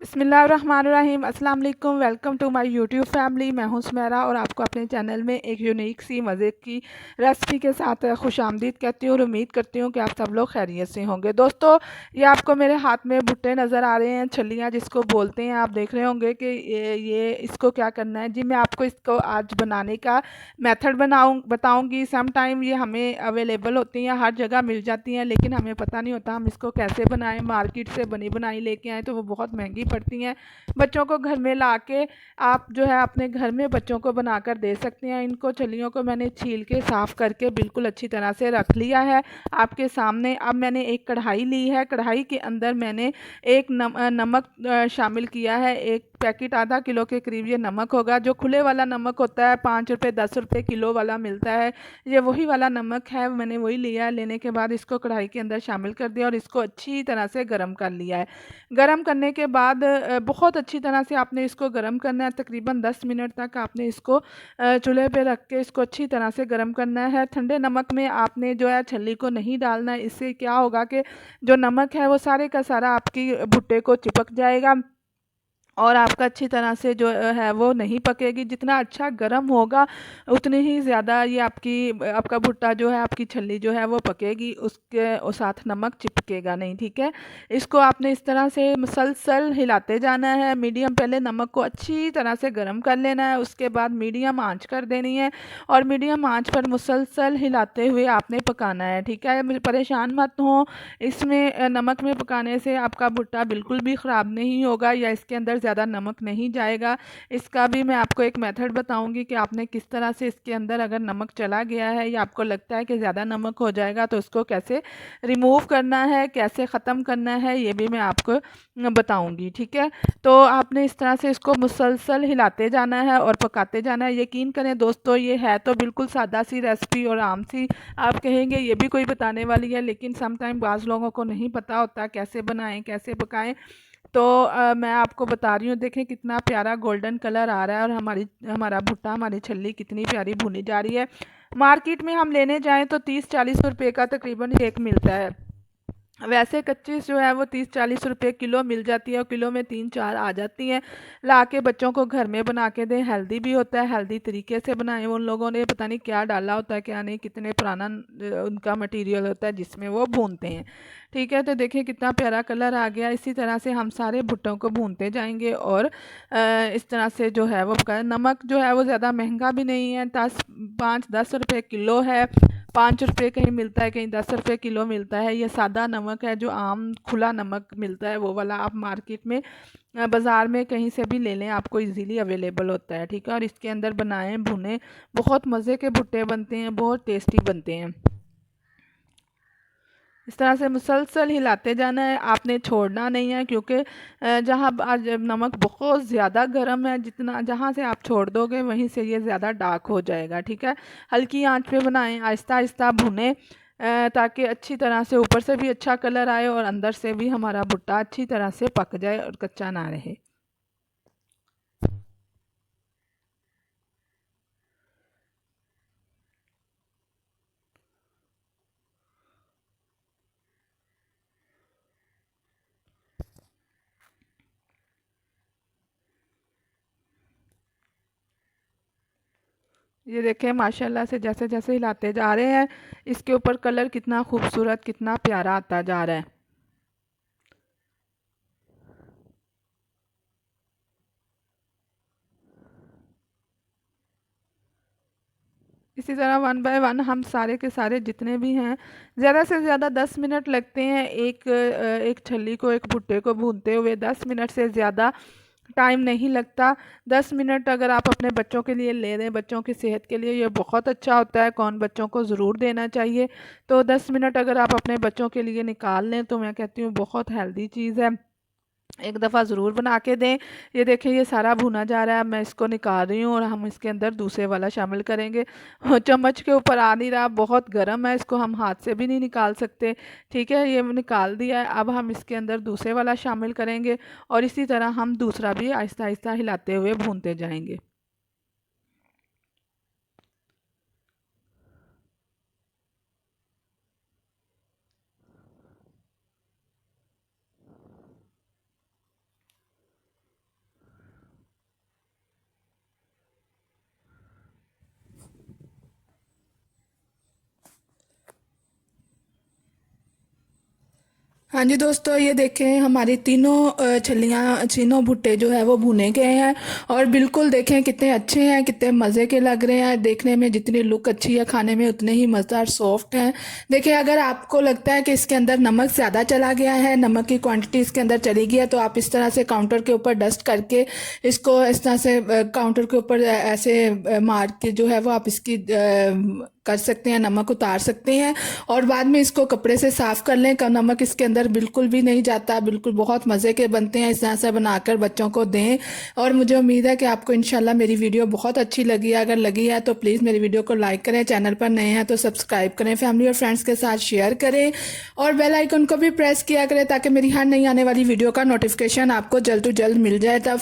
बिस्मिल्लाहिर्रहमानिर्रहीम अस्सलाम वालेकुम। Welcome to my YouTube family. मैं हूं सुमेरा और आपको अपने चैनल में एक यूनिक सी मज़े की रेसिपी के साथ खुशामदीद कहती हूँ और उम्मीद करती हूँ कि आप सब लोग खैरियत से होंगे। दोस्तों, ये आपको मेरे हाथ में भुट्टे नज़र आ रहे हैं, छलियाँ जिसको बोलते हैं। आप देख रहे होंगे कि ये इसको क्या करना है जी। मैं आपको इसको आज बनाने का मेथड बताऊँगी। सम टाइम ये हमें अवेलेबल होती हैं, हर जगह मिल जाती हैं, लेकिन हमें पता नहीं होता हम इसको कैसे बनाएं। मार्केट से बनी बनाई लेके आए तो वो बहुत महंगी पड़ती हैं। बच्चों को घर में ला के आप जो है अपने घर में बच्चों को बनाकर दे सकते हैं। इनको छलियों को मैंने छील के साफ़ करके बिल्कुल अच्छी तरह से रख लिया है आपके सामने। अब मैंने एक कढ़ाई ली है। कढ़ाई के अंदर मैंने एक नमक शामिल किया है। एक पैकेट आधा किलो के करीब ये नमक होगा। जो खुले वाला नमक होता है 5 रुपये 10 रुपये किलो वाला मिलता है, ये वही वाला नमक है। मैंने वही लिया है। लेने के बाद इसको कढ़ाई के अंदर शामिल कर दिया और इसको अच्छी तरह से गर्म कर लिया है। गरम करने के बाद बहुत अच्छी तरह से आपने इसको गरम करना है। तकरीबन 10 मिनट तक आपने इसको चूल्हे पे रख के इसको अच्छी तरह से गरम करना है। ठंडे नमक में आपने जो है छल्ली को नहीं डालना है। इससे क्या होगा कि जो नमक है वो सारे का सारा आपकी भुट्टे को चिपक जाएगा और आपका अच्छी तरह से जो है वो नहीं पकेगी। जितना अच्छा गर्म होगा उतनी ही ज़्यादा ये आपका भुट्टा जो है, आपकी छल्ली जो है वो पकेगी। उसके साथ नमक चिपकेगा नहीं, ठीक है। इसको आपने इस तरह से मुसलसल हिलाते जाना है। मीडियम पहले नमक को अच्छी तरह से गर्म कर लेना है, उसके बाद मीडियम आंच कर देनी है और मीडियम आंच पर मुसलसल हिलाते हुए आपने पकाना है, ठीक है। परेशान मत हो, इसमें नमक में पकाने से आपका भुट्टा बिल्कुल भी ख़राब नहीं होगा या इसके अंदर ज़्यादा नमक नहीं जाएगा। इसका भी मैं आपको एक मेथड बताऊंगी कि आपने किस तरह से इसके अंदर अगर नमक चला गया है या आपको लगता है कि ज़्यादा नमक हो जाएगा तो उसको कैसे रिमूव करना है, कैसे ख़त्म करना है, ये भी मैं आपको बताऊंगी, ठीक है। तो आपने इस तरह से इसको मुसलसल हिलाते जाना है और पकाते जाना है। यकीन करें दोस्तों, ये है तो बिल्कुल सादा सी रेसिपी और आम सी, आप कहेंगे ये भी कोई बताने वाली है, लेकिन सम टाइम बाज़ लोगों को नहीं पता होता कैसे बनाएं कैसे पकाएं। तो मैं आपको बता रही हूँ। देखें कितना प्यारा गोल्डन कलर आ रहा है और हमारा भुट्टा, हमारी छल्ली कितनी प्यारी भुनी जा रही है। मार्केट में हम लेने जाएं तो 30-40 रुपए का तकरीबन एक मिलता है। वैसे कच्ची जो है वो 30-40 रुपए किलो मिल जाती है और किलो में 3-4 आ जाती हैं। ला के बच्चों को घर में बना के दें, हेल्दी भी होता है। हेल्दी तरीके से बनाएं। उन लोगों ने पता नहीं क्या डाला होता है, क्या नहीं, कितने पुराना उनका मटेरियल होता है जिसमें वो भूनते हैं, ठीक है। तो देखिए कितना प्यारा कलर आ गया। इसी तरह से हम सारे भुट्टों को भूनते जाएंगे और इस तरह से जो है वो पकाएं। नमक जो है वो ज़्यादा महंगा भी नहीं है, 5-10 रुपए किलो है। 5 रुपए कहीं मिलता है, कहीं 10 रुपए किलो मिलता है। ये सादा नमक है, जो आम खुला नमक मिलता है वो वाला आप मार्केट में बाज़ार में कहीं से भी ले लें, आपको इजीली अवेलेबल होता है, ठीक है। और इसके अंदर बनाएं, भुने, बहुत मज़े के भुट्टे बनते हैं, बहुत टेस्टी बनते हैं। इस तरह से मुसलसल हिलाते जाना है, आपने छोड़ना नहीं है, क्योंकि जहाँ आज नमक बहुत ज़्यादा गर्म है, जितना जहाँ से आप छोड़ दोगे वहीं से ये ज़्यादा डार्क हो जाएगा, ठीक है। हल्की आंच पे बनाएं, आहिस्ता आहिस्ता भुने, ताकि अच्छी तरह से ऊपर से भी अच्छा कलर आए और अंदर से भी हमारा भुट्टा अच्छी तरह से पक जाए और कच्चा ना रहे। ये देखें माशाल्लाह से जैसे जैसे हिलाते जा रहे हैं, इसके ऊपर कलर कितना खूबसूरत, कितना प्यारा आता जा रहा है। इसी तरह वन बाय वन हम सारे के सारे जितने भी हैं, ज़्यादा से ज़्यादा 10 मिनट लगते हैं एक छल्ली को, एक भुट्टे को भूनते हुए। 10 मिनट से ज़्यादा टाइम नहीं लगता। 10 मिनट अगर आप अपने बच्चों के लिए ले रहे हैं, बच्चों की सेहत के लिए ये बहुत अच्छा होता है, कौन बच्चों को ज़रूर देना चाहिए। तो 10 मिनट अगर आप अपने बच्चों के लिए निकाल लें तो मैं कहती हूँ बहुत हेल्दी चीज़ है, एक दफ़ा ज़रूर बना के दें। ये देखें ये सारा भुना जा रहा है, अब मैं इसको निकाल रही हूँ और हम इसके अंदर दूसरे वाला शामिल करेंगे। चम्मच के ऊपर आ नहीं रहा, बहुत गर्म है, इसको हम हाथ से भी नहीं निकाल सकते, ठीक है। ये निकाल दिया है। अब हम इसके अंदर दूसरे वाला शामिल करेंगे और इसी तरह हम दूसरा भी आहिस्ता आहिस्ता हिलाते हुए भूनते जाएंगे। हाँ जी दोस्तों, ये देखें हमारी तीनों छलियाँ तीनों भुट्टे जो है वो भुने गए हैं और बिल्कुल देखें कितने अच्छे हैं, कितने मज़े के लग रहे हैं। देखने में जितनी लुक अच्छी है, खाने में उतने ही मज़ेदार सॉफ्ट हैं। देखिए, अगर आपको लगता है कि इसके अंदर नमक ज़्यादा चला गया है, नमक की क्वांटिटी इसके अंदर चली गई है, तो आप इस तरह से काउंटर के ऊपर डस्ट करके इसको इस तरह से काउंटर के ऊपर ऐसे मार के जो है वो आप इसकी कर सकते हैं, नमक उतार सकते हैं और बाद में इसको कपड़े से साफ़ कर लें। नमक इसके अंदर बिल्कुल भी नहीं जाता, बिल्कुल बहुत मज़े के बनते हैं। इस तरह से बनाकर बच्चों को दें और मुझे उम्मीद है कि आपको इंशाल्लाह मेरी वीडियो बहुत अच्छी लगी है। अगर लगी है तो प्लीज़ मेरी वीडियो को लाइक करें, चैनल पर नए हैं तो सब्सक्राइब करें, फैमिली और फ्रेंड्स के साथ शेयर करें और बेल आइकन को भी प्रेस किया करें ताकि मेरी हर नई आने वाली वीडियो का नोटिफिकेशन आपको जल्द से जल्द मिल जाए। तब